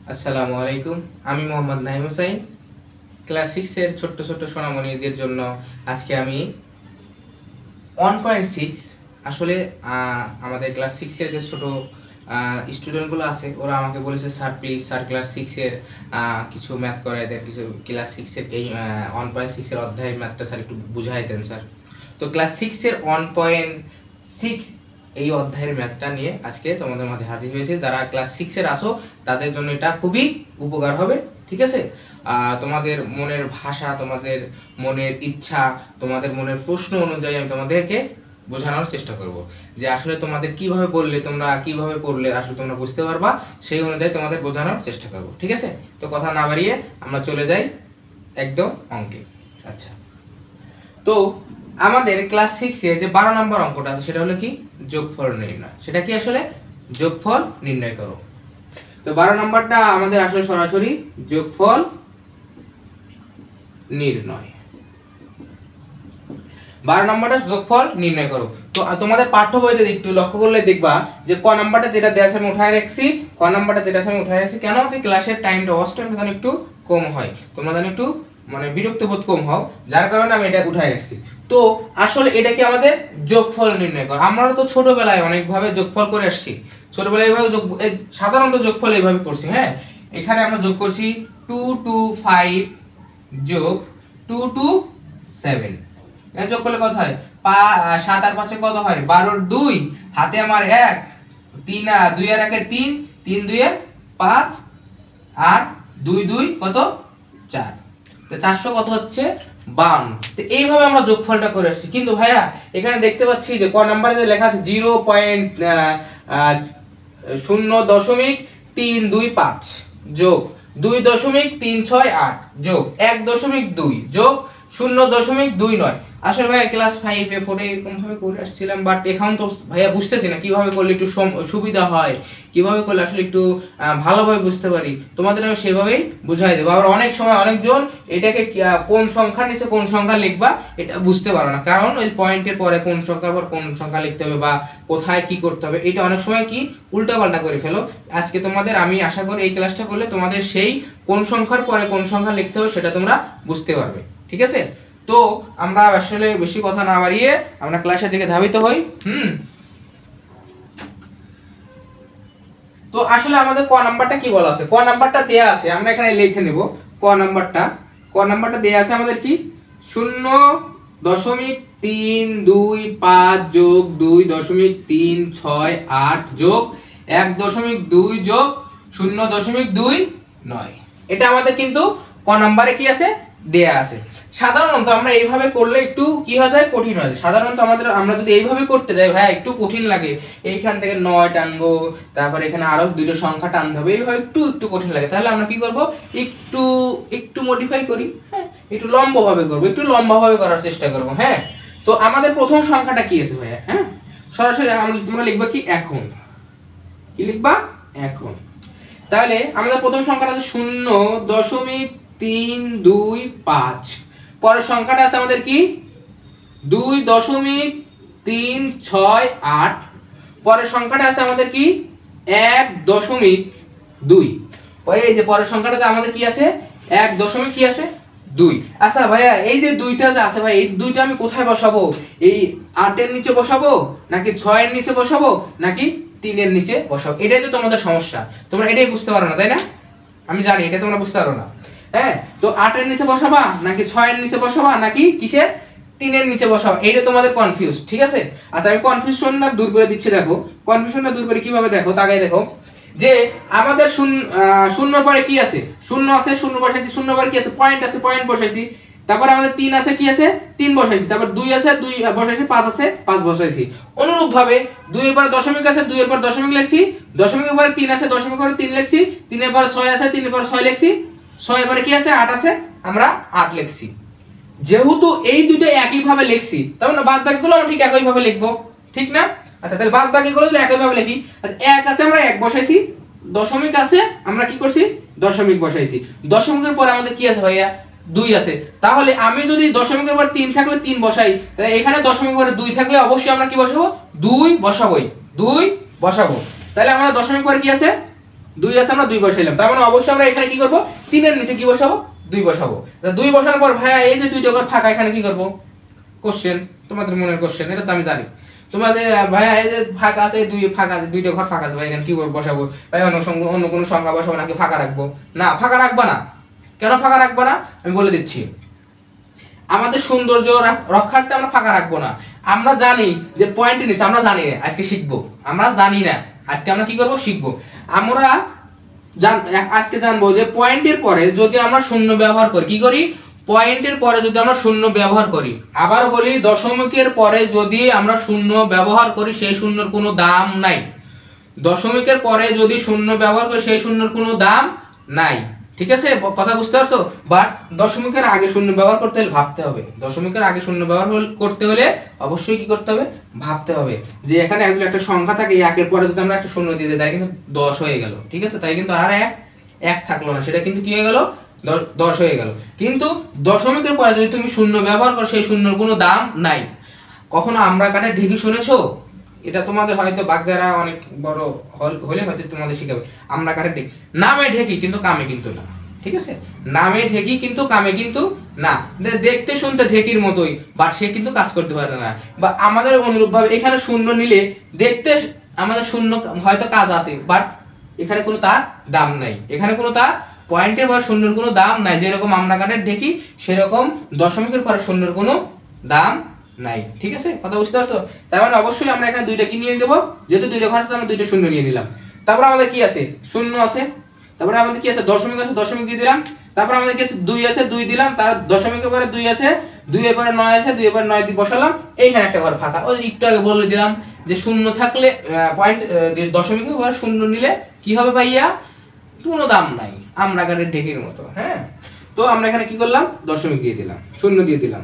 আসসালামু আলাইকুম। আমি মোহাম্মদ নাহিম হোসাইন। ক্লাস 6 এর ছোট্ট ছোট্ট সোনামণিদের জন্য আজকে আমি 1.6 আসলে আমাদের ক্লাস 6 এর যে ছোট স্টুডেন্টগুলো আছে ওরা আমাকে বলেছে, স্যার প্লিজ স্যার ক্লাস 6 এর কিছু ম্যাথ করাই দেন, কিছু ক্লাস 6 এর এই 1.6 এর অধ্যায়ের ম্যাথটা স্যার একটু বুঝাই দেন স্যার। তো ক্লাস 6 এর 1.6 এই অধ্যায়ের ম্যাথটা নিয়ে আজকে তোমাদের মাঝে হাজির হয়েছে। যারা ক্লাস 6 এর আসো তাদের জন্য এটা খুবই উপকার হবে, ঠিক আছে? তোমাদের মনের ভাষা, তোমাদের মনের ইচ্ছা, তোমাদের মনের প্রশ্ন অনুযায়ী আমি তোমাদেরকে বোঝানোর চেষ্টা করব যে আসলে তোমাদের কিভাবে বললে, তোমরা কিভাবে পড়লে আসলে তোমরা বুঝতে পারবা, সেই অনুযায়ী তোমাদের বোঝানোর চেষ্টা করব, ঠিক আছে? তো কথা না বাড়িয়ে আমরা চলে যাই একদম অঙ্কে। আচ্ছা, তো আমাদের ক্লাস 6 এ যে 12 নম্বর অঙ্কটা আছে সেটা হলো কি যোগফল নির্ণয়। সেটা কি আসলে যোগফল নির্ণয় করো। তো 12 নম্বরটা আমাদের আসলে সরাসরি যোগফল নির্ণয়। 12 নম্বরটা যোগফল নির্ণয় করো। তো তোমাদের পাঠ্য বইতে একটু লক্ষ্য করলে দেখবা যে ক নাম্বারটা যেটা দেয়া আছে আমি উঠায় রাখছি, ক নাম্বারটা যেটা আছে আমি উঠায় রাখছি। কেন হচ্ছে ক্লাসের টাইমটা ওয়াচ টাইমটা যেন একটু কম হয়, তোমরা যেন একটু মানে বিরক্ত বোধ কম হও, যার কারণে আমি এটা উঠায় রাখছি। তো আসলে এটা কি আমাদের যোগফল নির্ণয় করো। আমরা তো ছোটবেলায় অনেকভাবে যোগফল করে আসছি। ছোটবেলায় এইভাবে সাধারণত যোগফল এইভাবে করছি। হ্যাঁ, এখানে আমরা যোগ করছি 2 to 5 যোগ 2 to 7। যোগ করলে কত হয়? 7 আর 5 কত হয়? 12 আর 2 হাতে আমার 1, 3 আর 2 আর 1 3, 3 2 এ 5 আর 2 2 কত? 4। তো 400 কত হচ্ছে? 52। তো এইভাবে আমরা যোগফলটা করে আসছি। কিন্তু ভাইয়া এখানে দেখতে পাচ্ছি যে ক নাম্বারে যে লেখা আছে 0.0.325 যোগ 2.368 যোগ 1.2 যোগ 0.29। আসলে ভাইয়া ক্লাস 5 এ 4 এ এরকম ভাবে করে আসছিলাম, বাট এখন তো ভাইয়া বুঝতেছি না কিভাবে করলে একটু সুবিধা হয়, কিভাবে করলে আসলে একটু ভালোভাবে বুঝতে পারি। তোমাদের আমি সেভাবেই বুঝাই দেবো। আবার অনেক সময় অনেকজন এটাকে কোন সংখ্যার নিচে কোন সংখ্যা লিখবা এটা বুঝতে পারো না, কারণ ওই পয়েন্টের পরে কোন সংখ্যার পর কোন সংখ্যা লিখতে হবে বা কোথায় কি করতে হবে এটা অনেক সময় কি উল্টাপাল্টা করে ফেলো। আজকে তোমাদের আমি আশা করি এই ক্লাসটা করলে তোমাদের সেই কোন সংখ্যার পরে কোন সংখ্যা লিখতে হবে সেটা তোমরা বুঝতে পারবে, ঠিক আছে? তো আমরা আসলে বেশি কথা না বাড়িয়ে আমরা ক্লাসের দিকে ধাবিত হই। তো আসলে আমাদের ক নাম্বারটা কি বলা আছে? ক নাম্বারটা দেয়া আছে, আমরা এখানে লিখে নেব। ক নাম্বারটা দেয়া আছে আমাদের কি 0.325 যোগ 2.368 যোগ 1.2 যোগ 0.29। এটা আমাদের কিন্তু ক নাম্বারে কি আছে? দেয়া আছে। সাধারণত আমরা এইভাবে করলে একটু কি হয়ে যায়? কঠিন হয়ে যায়। সাধারণত আমরা যদি এইভাবে করতে যাই ভাই একটু কঠিন লাগে। এইখান থেকে 9 টানবো, তারপর এখানে আরো দুটো সংখ্যা টানতে হবে, এইভাবে একটু কঠিন লাগে। তাহলে আমরা কি করব? একটু মডিফাই করি। হ্যাঁ, একটু লম্বভাবে করব, একটু লম্বভাবে করার চেষ্টা করব। হ্যাঁ, তো আমাদের প্রথম সংখ্যাটা কি আছে ভাইয়া? হ্যাঁ, সরাসরি তোমরা লিখবা কি এখন, কি লিখবা? এখন। তাহলে আমাদের প্রথম সংখ্যাটা আছে 0.325। পরের সংখ্যাটা আছে আমাদের কি 2.368। পরের সংখ্যাটা আছে আমাদের কি 1.2। এই যে পরের সংখ্যাটাতে আমাদের কি আছে? 1.2। আচ্ছা ভাইয়া এই যে দুইটা যে আছে ভাই, এই দুইটা আমি কোথায় বসাবো? এই 8 এর নিচে বসাবো নাকি 6 এর নিচে বসাবো নাকি 3 এর নিচে বসাবো? এটাই তো তোমাদের সমস্যা, তোমরা এটাই বুঝতে পারো না, তাই না? আমি জানি এটা তোমরা বুঝতে পারো না। হ্যাঁ, তো 8 এর নিচে বসাবা নাকি 6 এর নিচে বসাবা নাকি কিসের 3 এর নিচে বসাবা, এইটা তোমাদের কনফিউজ, ঠিক আছে? আচ্ছা আমি কনফিউশনটা দূর করে দিচ্ছি। দেখো কনফিউশনটা দূর করে কিভাবে, দেখো তাকাই দেখো যে আমাদের শূন্যর পরে কি আছে? শূন্য আছে, শূন্য বসাইছি। শূন্য পরে কি আছে? পয়েন্ট আছে, পয়েন্ট বসাইছি। তারপর আমাদের 3 আছে, কি আছে? 3 বসাইছি। তারপর 2 আছে, 2 বসাইছি। 5 আছে, 5 বসাইছি। অনুরূপভাবে 2 এর পরে দশমিক আছে, 2 এর পর দশমিক লিখছি। দশমিকের পরে 3 আছে, দশমিকের পরে 3 লিখছি। 3 এর পরে 6 আছে, 3 এর পরে 6 লিখছি। 6 এর পরে কি আছে? 8 আছে, আমরা 8 লিখছি। যেহেতু এই দুটো একই ভাবে লিখছি, তার মানে বাদ বাকিগুলো আমরা ঠিক একই ভাবে লিখবো, ঠিক না? আচ্ছা তাহলে বাদ বাকিগুলো যদি একই ভাবে লিখি, আচ্ছা 1 আছে আমরা 1 বসাইছি, দশমিক আছে আমরা কি করছি? দশমিক বসাইছি। দশমিকের পরে আমাদের কি আছে ভাইয়া? 2 আছে। তাহলে আমি যদি দশমিকের পর 3 থাকলে 3 বসাই, তাহলে এখানে দশমিকের পরে 2 থাকলে অবশ্যই আমরা কি বসাবো? 2 বসাবোই, 2 বসাবো। তাহলে আমরা দশমিক পরে কি আছে? 2 আছে আমরা 2 বসাইলাম, তার মানে অবশ্যই আমরা এখানে কি করব 3 এর নিচে কি বসাবো 2 বসাবো। 2 বসানোর পর ভাইয়া এই যে 2টা ঘর ফাঁকা, এখানে কি করব কোশ্চেন, তোমাদের মনের কোশ্চেন, এটা তো আমি জানি তোমাদের ভাইয়া এই যে ফাঁকা আছে, 2 ফাঁকা আছে, 2টা ঘর ফাঁকা আছে ভাই, এখানে কি বসাবো ভাই, অন্য কোনো সংখ্যা বসাবো নাকি ফাঁকা রাখবো? না, ফাঁকা রাখবা না। কেন ফাঁকা রাখবো না আমি বলে দিচ্ছি। আমাদের সৌন্দর্য রক্ষার্থে আমরা ফাঁকা রাখবো না। আমরা জানি যে পয়েন্টের নিচে, আমরা জানি না, আজকে শিখবো, আমরা জানি না, আজকে আমরা কি করব শিখবো। আমরা আজকে জানবো যে পয়েন্টের পরে যদি আমরা শূন্য ব্যবহার করি, কি করি পয়েন্টের পরে যদি আমরা শূন্য ব্যবহার করি, আবার বলি দশমিকের পরে যদি আমরা শূন্য ব্যবহার করি সেই শূন্যর কোনো দাম নাই। দশমিকের পরে যদি শূন্য ব্যবহার করি সেই শূন্যর কোনো দাম নাই, ঠিক আছে, কথা বুঝতে পারছো? বাট দশমিকের আগে শূন্য ব্যবহার করতে হলে ভাবতে হবে, দশমিকের আগে শূন্য ব্যবহার করতে হলে অবশ্যই কি করতে হবে ভাবতে হবে যে এখানে একটা সংখ্যা থাকে, একের পরে যদি আমরা একটা শূন্য দিয়ে দিই তাই কিন্তু 10 হয়ে গেল, ঠিক আছে, তাই কিন্তু আর এক থাকলো না, সেটা কিন্তু কি হয়ে গেল 10 হয়ে গেল। কিন্তু দশমিকের পরে যদি তুমি শূন্য ব্যবহার করো সেই শূন্যর কোনো দাম নাই। কখনো আমরা কাটে ঢেকি শুনেছো? এটা তোমাদের হয়তো বাগদারা অনেক বড় হলে হয়তো তোমাদের শিখাবে। আমরা কাটে ঢেকি, নামে ঢেকি কিন্তু কামে কিন্তু না, ঠিক আছে, নামে ঢেকি কিন্তু কামে কিন্তু না। দেখতে শুনতে ঢেকির মতোই, বাট সে কিন্তু কাজ করতে পারে না। বা আমাদের অনুরূপভাবে এখানে শূন্য নিলে দেখতে আমাদের শূন্য হয়তো কাজ আছে, বাট এখানে কোনো তার দাম নাই, এখানে কোনো তার পয়েন্টের পর শূন্যের কোনো দাম নাই। যেরকম আমরা কাটে ঢেকি সেরকম দশমিকের পরে শূন্যের কোনো দাম নাই, ঠিক আছে, কথা বুঝতে পারছো? তার মানে অবশ্যই আমরা এখানে 2টা কি নিয়ে দেবো, যেহেতু 2টা ঘর আছে আমরা 2টা শূন্য নিয়ে নিলাম। তারপর আমাদের কি আছে শূন্য আছে, তারপরে আমাদের কি আছে দশমিক আছে, দশমিক দিয়ে দিলাম। তারপর আমাদের কি আছে 2 আছে, 2 দিলাম, তার দশমিকের পরে 2 আছে, 2 এর পরে 9 আছে, 2 এর পরে 9 দিয়ে বসালাম, এইখানে একটা ঘর ফাঁকা। ওই একটু আগে বলে দিলাম যে শূন্য থাকলে পয়েন্ট দশমিকের পরে শূন্য নিলে কি হবে ভাইয়া, কোনো দাম নাই, আমরা কাটের ঢেকির মতো। হ্যাঁ, তো আমরা এখানে কি করলাম দশমিক দিয়ে দিলাম, শূন্য দিয়ে দিলাম।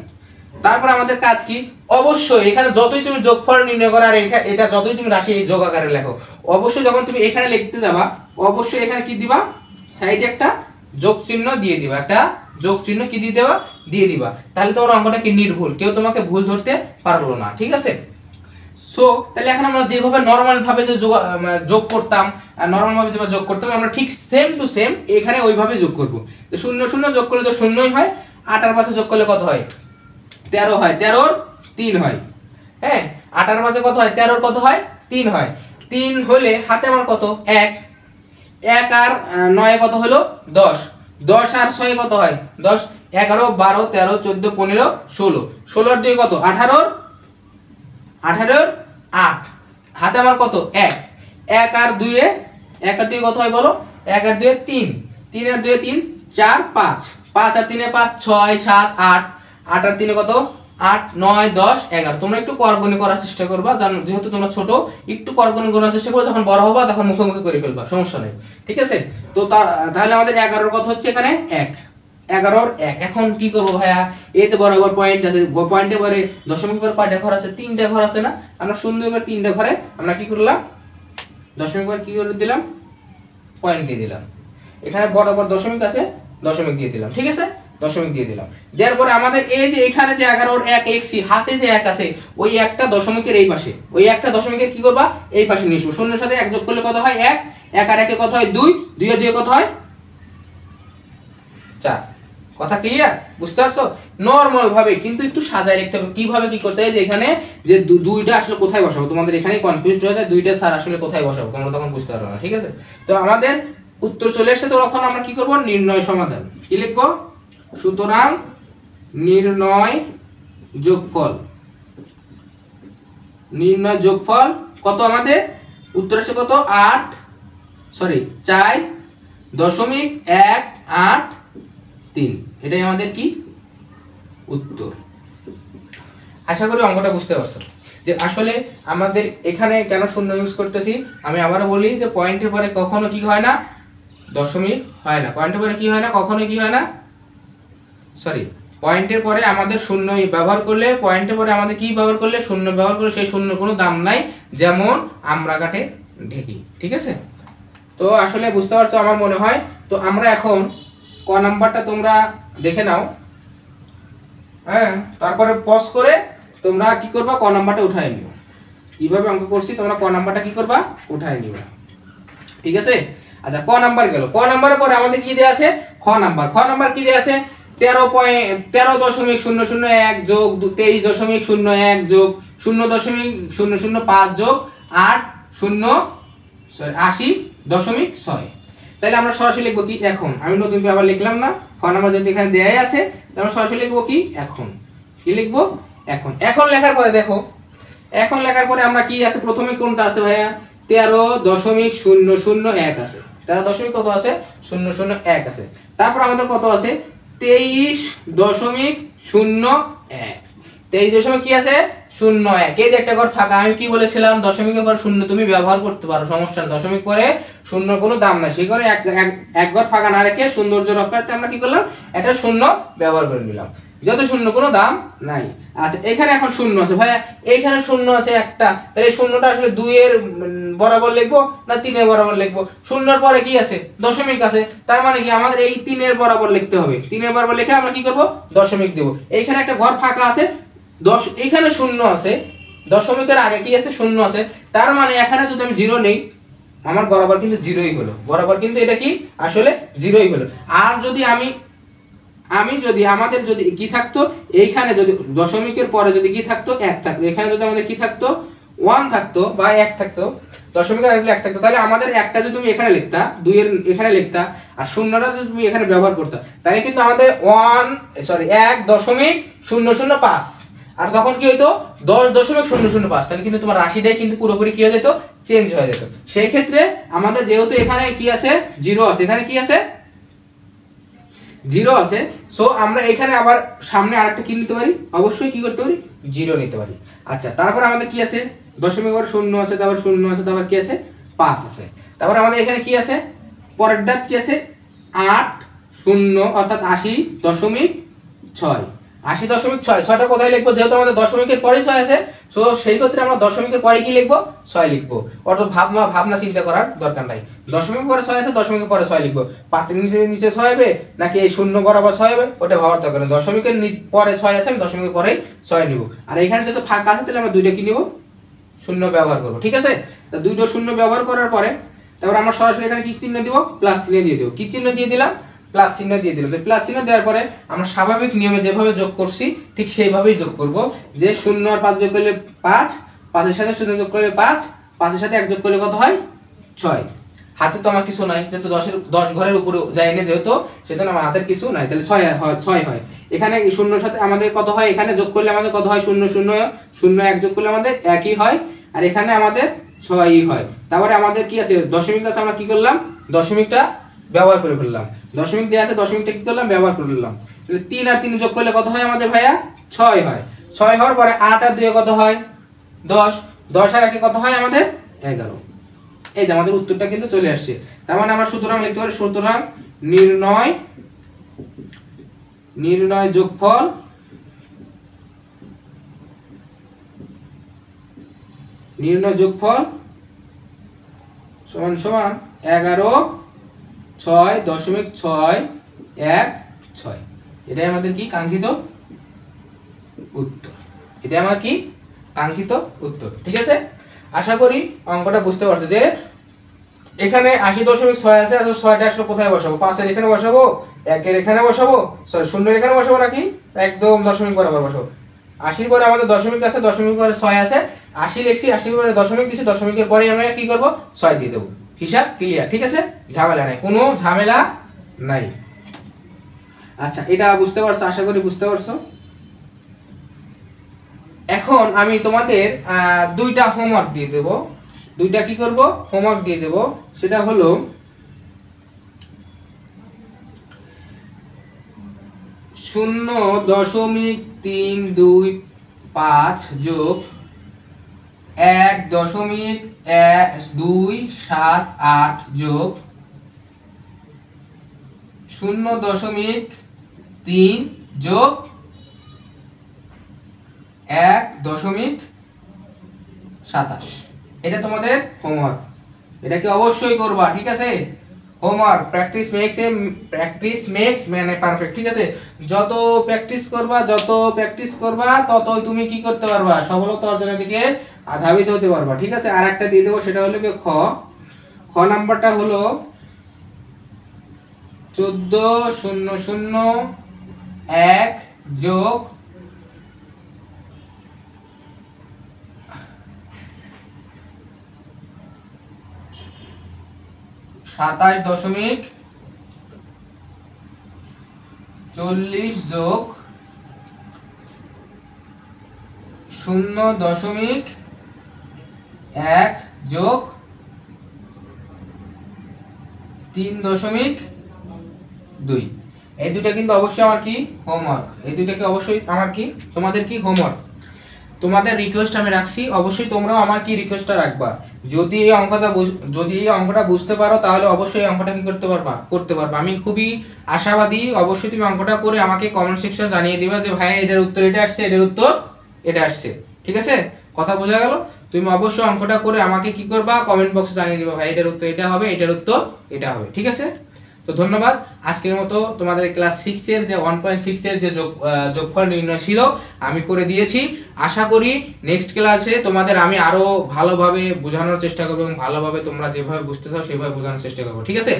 তারপর আমাদের কাজ কি, অবশ্যই এখানে যতই তুমি যোগফল নির্ণয় করো আর এটা যতই তুমি রাশি যোগ আকারে লেখো, অবশ্যই যখন তুমি এখানে লিখতে যাবা অবশ্যই এখানে কি দিবা, সাইডে একটা যোগ চিহ্ন দিয়ে দিবা, একটা যোগ চিহ্ন কি দিয়ে দেবা দিয়ে দিবা, তাহলে তোমার অঙ্কটা কি নির্ভুল, কেউ তোমাকে ভুল ধরতে পারলো না, ঠিক আছে। সো তাহলে এখন আমরা যেভাবে নরমাল ভাবে যে যোগ করতাম, নরমাল ভাবে যেভাবে যোগ করতাম আমরা ঠিক সেম টু সেম এখানে ওইভাবে যোগ করব। তো 0 0 যোগ করলে তো শূন্যই হয়, 8 আর 5 যোগ করলে কত হয় 13 হয়, 13 3 হয়। হ্যাঁ, 8 আর 5 কত হয় 13 কত হয় 3 হয়। 3 হলে হাতে আমার কত 1, 1 আর 9 কত হলো 10, 10 আর 6 কত হয় 10, 11 12 13 14 15 16, 16 আর 2 কত 18, 18 8, হাতে আমার কত 1, 1 আর 2 এ 1 আর 2 কত হয় বলো, 1 আর 2 3, 3 আর 2 3 4 5, 5 আর 3 5 6 7 8, 8 আর 3 কত 8 9 10 11। তোমরা একটু করগণি করার চেষ্টা করবা, যেহেতু তোমরা ছোট একটু করগণি করার চেষ্টা করবা, যখন বড় হবা তখন মুখে মুখে করে ফেলবা, সমস্যা নেই, ঠিক আছে। তো তাহলে আমাদের 11 কত হচ্ছে এখানে 1, 11 1। এখন কি করব ভাইয়া, এই তো বরাবর পয়েন্ট আছে, পয়েন্টে পরে দশমিক পরে কয়টা ঘর আছে 3টা ঘর আছে না, আমরা সুন্দর করে 3টা ঘরে আমরা কি করলাম দশমিক পরে কি করে দিলাম পয়েন্ট দিয়ে দিলাম। এখানে বরাবর দশমিক আছে, দশমিক দিয়ে দিলাম, ঠিক আছে, দশমিক দিয়ে দিলাম। দেওয়ার পরে আমাদের এই যে এখানে যে 11 1 এক্সি হাতে যে 1 আছে ওই একটা দশমিকের এই পাশে, ওই একটা দশমিকের কি করবা এই পাশে নিয়ে আসবো। শূন্যের সাথে 1 যোগ করলে কত হয় 1, 1 আর 1 কত হয় 2, 2 আর 2 কত হয় 4। কথা ক্লিয়ার, বুঝতে পারছো? নরমাল ভাবে কিন্তু একটু সাজায় লিখতে হবে। কিভাবে কি করতে হয়, যে এখানে যে 2টা আসলে কোথায় বসাবো তোমাদের এখানেই কনফিউজড হয়ে যায়, 2টা স্যার আসলে কোথায় বসাবো তোমরা তখন বুঝতে পারবে না, ঠিক আছে। তো আমাদের উত্তর চলে আসছে, তো তখন আমরা কি করব নির্ণয় সমাধান কি লিখবো, সুতরাং নির্ণয় যোগফল, নির্ণয় যোগফল কত আমাদের উত্তর আসছে কত 4.183। এটাই আমাদের কি উত্তর। আশা করি অঙ্কটা বুঝতে পারছো যে আসলে আমাদের এখানে কেন শূন্য ইউজ করতেছি। আমি আবারও বলি যে পয়েন্টের পরে কখনো কি হয় না দশমিক হয় না, পয়েন্টের পরে কি হয় না কখনো কি হয় না পয়েন্টের পরে আমাদের শূন্য ব্যবহার করলে, পয়েন্টের পরে আমাদের কি ব্যবহার করলে শূন্য ব্যবহার করলে সেই শূন্য কোনো দাম নাই, যেমন আমরা কাটে ঢেকি, ঠিক আছে। তো আসলে বুঝতে পারছো আমার মনে হয়। তো আমরা এখন ক নাম্বারটা তোমরা দেখে নাও, হ্যাঁ, তারপরে পজ করে তোমরা কি করবা ক নাম্বারটা উঠায় নিও। কিভাবে অঙ্ক করছি তোমরা ক নাম্বারটা কি করবা উঠায় নিবা, ঠিক আছে। আচ্ছা ক নাম্বার গেল, ক নাম্বারের পরে আমাদের কি দেয়া আছে খ নাম্বার কি দেয়া আছে 13.001 যোগ 23.01 যোগ 0.005 যোগ 80.6। তাহলে আমরা সরাসরি লিখবো কি এখন, আমি নতুন করে আবার লিখলাম না, খ নাম্বার যদি এখানে দেয়াই আছে তাহলে আমরা সরাসরি লিখবো কি এখন, কি লিখবো এখন লেখার পরে দেখো, এখন লেখার পরে আমরা কি আছে প্রথমে কোনটা আছে ভাইয়া 13.001 আছে, 13 কত আছে 001 আছে, তারপর আমাদের কত আছে 23.01 কি আছে 01। এই যে একটা ঘর ফাঁকা, আমি কি বলেছিলাম দশমিকের পর শূন্য তুমি ব্যবহার করতে পারো, সমস্যা নেই, দশমিক পরে শূন্য কোনো দাম নাই, সেই করে এক ঘর ফাঁকা না রেখে সৌন্দর্য রক্ষার্থে আমরা কি করলাম একটা শূন্য ব্যবহার করে নিলাম, যত শূন্য কোনো দাম নাই। আচ্ছা এখানে এখন শূন্য আছে ভাইয়া, এইখানে শূন্য আছে একটা, তাহলে শূন্যটা আসলে 2 এর বরাবর লিখবো না 3 এর বরাবর লিখবো, শূন্যর পরে কি আছে দশমিক আছে, তার মানে কি আমাদের এই 3 এর বরাবর লিখতে হবে, 3 এর বরাবর লিখে আমরা কি করব দশমিক দেব। এইখানে একটা ঘর ফাঁকা আছে, এখানে শূন্য আছে, দশমিকের আগে কি আছে শূন্য আছে, তার মানে এখানে যদি আমি 0 নেই আমার বরাবর কিন্তু 0ই হলো, বরাবর কিন্তু এটা কি আসলে 0ই হলো। আর যদি যদি আমাদের যদি কি থাকতো এইখানে যদি দশমিকের পরে যদি কি থাকতো 1 থাকতো, এখানে যদি আমাদের কি থাকতো 1 থাকতো বা 1 থাকতো, দশমিকের আগে 1 থাকতো, তাহলে আমাদের একটা যদি তুমি এখানে লিখতা 2 এর এখানে লিখতা আর শূন্যটা যদি তুমি এখানে ব্যবহার করতা, তাহলে কিন্তু আমাদের 1.005 আর তখন কি হইতো 10.005, তাহলে কিন্তু তোমার রাশিটাই কিন্তু পুরোপুরি কি হয়ে যেত চেঞ্জ হয়ে যেত। সেই ক্ষেত্রে আমাদের যেহেতু এখানে কি আছে 0 আছে, এখানে কি আছে 0 আছে, সো আমরা এখানে আবার সামনে আরেকটা কি নিতে পারি, অবশ্যই কি করতে পারি 0 নিতে পারি। আচ্ছা তারপর আমাদের কি আছে দশমিক পরে 0 আছে, তারপর 0 আছে, তারপর কি আছে 5 আছে, তারপর আমাদের এখানে কি আছে পরেরটা কি আছে 8 0 অর্থাৎ 80.6, 80.6, 6টা কোথায় লিখবো যেহেতু আমাদের দশমিকের পরে 6 আছে, সো সেই ক্ষেত্রে আমরা দশমিকের পরে কি লিখবো 6 লিখবো, অর্থাৎ ভাবনা চিন্তা করার দরকার নাই, দশমিকের পরে 6 আছে দশমিকের পরে 6 লিখবো, 5 এর নিচে 6 হবে নাকি এই শূন্য বরাবর 6 হবে ওটা ভাবার দরকার নেই, দশমিকের পরে 6 আছে আমি দশমিকের পরেই 6 নিব। আর এখানে যেহেতু ফাঁকা আছে তাহলে আমরা দুইটা কি নিব শূন্য ব্যবহার করব, ঠিক আছে। তো দুইটা শূন্য ব্যবহার করার পরে তারপর আমরা সরাসরি এখানে কি চিহ্ন দিব প্লাস চিহ্ন দিয়ে দেব, কি চিহ্ন দিয়ে দিলাম প্লাস চিহ্ন দিয়ে দিলাম। প্লাস চিহ্ন দেওয়ার পরে আমরা স্বাভাবিক নিয়মে যেভাবে যোগ করছি ঠিক সেইভাবেই যোগ করব, যে 0 আর 5 যোগ করলে 5, 5 এর সাথে 0 যোগ করলে 5, 5 এর সাথে 1 যোগ করলে কত হয় 6। হাতে তো আমার কিছু নাই যেহেতু 10 ঘরের উপরে যায় না, যেহেতু সেজন্য আমার হাতের কিছু নাই, তাহলে 6 হয়। এখানে 0 এর সাথে আমাদের কত হয়, এখানে যোগ করলে আমাদের কত হয় 0 0 0 1 যোগ করলে আমাদের 1ই হয়, আর এখানে আমাদের 6ই হয়। তারপরে আমাদের কি আছে দশমিক আছে, আমরা কি করলাম দশমিকটা ব্যবহার করে ফেললাম, দশমিক দেয়া আছে দশমিকটা কি করলাম ব্যবহার করে ফেললাম, তাহলে 3 আর 3 যোগ করলে কত হয় আমাদের ভাইয়া 6 হয়। 6 হওয়ার পরে 8 আর 2 কত হয় 10, 10 আর 1 কত হয় আমাদের 11। এই যে আমাদের উত্তরটা কিন্তু চলে আসছে, তার মানে আমরা সুতরাং লিখতে পারি সুতরাং নির্ণয় যোগফল সমান সমান 11.6.616। এটাই আমাদের কি কাঙ্ক্ষিত উত্তর, এটাই আমার কি কাঙ্ক্ষিত উত্তর, ঠিক আছে। আশা করি অঙ্কটা বুঝতে পারছো যে এখানে 80.6 আছে, আর 6টা আসলে কোথায় বসাবো, 5 এর এখানে বসাবো, 1 এর এখানে বসাবো, সরি 0 এর এখানে বসাবো নাকি একদম দশমিক বরাবর বসাবো। 80 পরে আমাদের দশমিক আছে, দশমিক পরে 6 আছে, 80 লিখছি, 80 পরে দশমিক দিছি, দশমিকের পরে আমরা কি করব 6 দিয়ে দেব, হিসাব ক্লিয়ার, ঠিক আছে, ঝামেলা নাই, কোনো ঝামেলা নাই। আচ্ছা এটা বুঝতে পারছো, আশা করি বুঝতে পারছো। এখন আমি তোমাদের দুইটা হোমওয়ার্ক দিয়ে দেব, দুইটা কি করব হোমওয়ার্ক দিয়ে দেব, সেটা হলো 0.325 যোগ 1.278 যোগ 0.3 যোগ 1.27। এটা তোমাদের হোমওয়ার্ক, এটা কি অবশ্যই করবা, ঠিক আছে। Homework practice makes man perfect, ঠিক আছে। যত প্র্যাকটিস করবা ততই তুমি কি করতে পারবা সফলতা অর্জনের দিকে ধাবিত হতে পারবা, ঠিক আছে। আর একটা দিয়ে দেবো, সেটা হলো কি খ নাম্বারটা হলো 14,001 যোগ 27.40 যোগ 0.1 যোগ 3.2। এই দুটো কিন্তু অবশ্যই আমার কি হোমওয়ার্ক, এই দুটোকে অবশ্যই আমার কি তোমাদের কি হোমওয়ার্ক। তোমাদের রিকোয়েস্ট আমি রাখছি, অবশ্যই তোমরাও আমার কি রিকোয়েস্টটা রাখবা। যদি এই অঙ্কটা বুঝতে পারো তাহলে অবশ্যই এই অঙ্কটা কি করতে পারবা। আমি খুবই আশাবাদী, অবশ্যই তুমি অঙ্কটা করে আমাকে কমেন্ট সেকশন জানিয়ে দিবা যে ভাই এটার উত্তর এটা আসছে, এটার উত্তর এটা আসছে। ঠিক আছে, কথা বোঝা গেল? তুমি অবশ্যই অঙ্কটা করে আমাকে কি করবা, কমেন্ট বক্সে জানিয়ে দিবা ভাই এটার উত্তর এটা হবে, এটার উত্তর এটা হবে। ঠিক আছে, তো ধন্যবাদ। আজকের মতো তোমাদের ক্লাস 6 এর যে 1.6 এর যে যোগফল নির্ণয় ছিল আমি করে দিয়েছি। আশা করি নেক্সট ক্লাসে তোমাদের আমি আরো ভালোভাবে বোঝানোর চেষ্টা করব এবং ভালোভাবে তোমরা যেভাবে বুঝতে চাও সেভাবে বোঝানোর চেষ্টা করব। ঠিক আছে।